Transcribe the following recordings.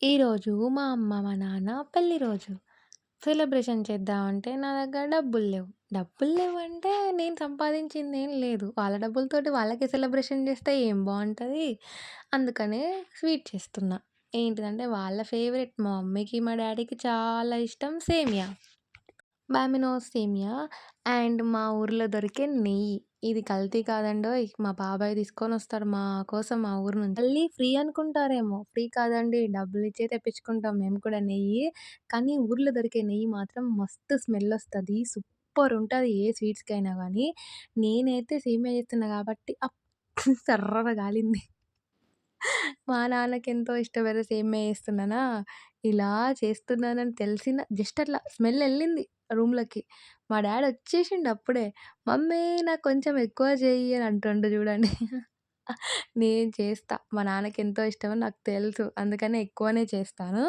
ఈరోజు మా అమ్మ, మా నాన్న పెళ్లి రోజు. సెలబ్రేషన్ చేద్దామంటే నా దగ్గర డబ్బులు లేవు. డబ్బులు లేవంటే నేను సంపాదించిందేం లేదు. వాళ్ళ డబ్బులతోటి వాళ్ళకే సెలబ్రేషన్ చేస్తే ఏం బావుంటది. అందుకనే స్వీట్ చేస్తున్నా. ఏంటిదంటే వాళ్ళ ఫేవరెట్ మా మమ్మీకి, మా డ్యాడీకి చాలా ఇష్టం సేమియా. బామినోస్ సేమియా అండ్ మా ఊర్లో దొరికే నెయ్యి. ఇది కల్తీ కాదండోయ్! మా బాబాయ్ తీసుకొనొస్తాడు మా కోసం మా ఊరు నుంచి. మళ్ళీ ఫ్రీ అనుకుంటారేమో! ఫ్రీ కాదండి. డబ్బులిచ్చే తెప్పించుకుంటాం మేము కూడా నెయ్యి. కానీ ఊర్లో దొరికే నెయ్యి మాత్రం మస్తు స్మెల్లొస్తది. సూపరుంటది ఏ స్వీట్స్‌కైనా గానీ. నేనైతే సేమియా చేస్తున్నా కాబట్టి సర్రన గాలింది. మా నాన్నకెంతో ఇష్టమైన సేమియా చేస్తున్నానా, ఇలా చేస్తున్నానని తెలిసిన జస్ట్ అట్లా స్మెల్ ఎళ్ళింది రూమ్‌లోకి. మా డ్యాడీ వచ్చేసిండు అప్పుడే. "మమ్మీ నాకు కొంచెం ఎక్కువ చెయ్యి" అని అంటుండు చూడండి. నేను చేస్తా. మా నాన్నకెంతో ఇష్టమో నాకు తెలుసు. అందుకనే ఎక్కువనే చేస్తాను.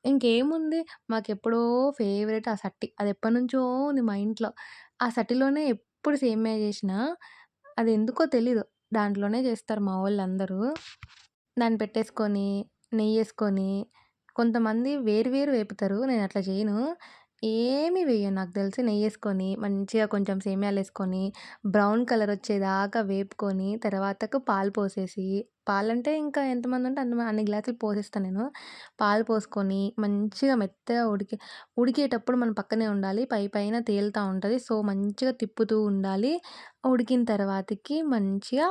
ఇంకేముంది మాకెప్పుడో ఫేవరెట్ ఆ సట్టి. అదెప్పటినుంచో ఉంది మా ఇంట్లో. ఆ సట్టిలోనే ఎప్పుడు సేమియా చేసినా అదెందుకో తెలీదు. దాంట్లోనే చేస్తారు మా వోళ్ళందరూ. దాన్ని పెట్టేసుకొని, నెయ్యేసుకొని, కొంతమంది వేరు వేరు వేపుతారు. నేనట్లా చేయను. ఏమి వేయను నాకు తెలిసి నెయ్యేసుకొని, మంచిగా కొంచెం సేమియాలేసుకొని, బ్రౌన్ కలరొచ్చేదాకా వేపుకొని, తర్వాతకు పాలు పోసేసి, పాలంటే ఇంకా ఎంతమందుంటే అన్ని గ్లాసులు పోసేస్తా నేను. పాలు పోసుకొని, మంచిగా మెత్తగా ఉడికేటప్పుడు మనం పక్కనే ఉండాలి. పైన తేలుతా ఉంటది. సో, మంచిగా తిప్పుతూ ఉండాలి. ఉడికిన తర్వాతకి మంచిగా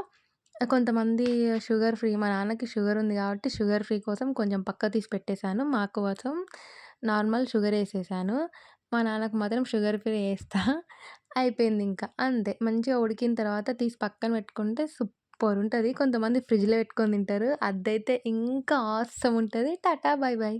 కొంతమంది షుగర్ ఫ్రీ మా నాన్నకి షుగరుంది గాబట్టి, షుగర్ ఫ్రీ కోసం కొంచెం పక్కకు తీసి పెట్టేసాను. మా కోసం నార్మల్ షుగరేసేసాను. మా నాన్నకి మాత్రం షుగర్ ఫ్రీ ఏస్తా. అయిపోయిందింక. అంతే. మంచిగా ఉడికిన తర్వాత తీసి పక్కన పెట్టుకుంటే సూపరుంటది. కొంతమంది ఫ్రిడ్జ్‌లో పెట్టుకొని తింటారు. అదైతే ఇంకా ఆసమ్ ఉంటది. టాటా! Bye by.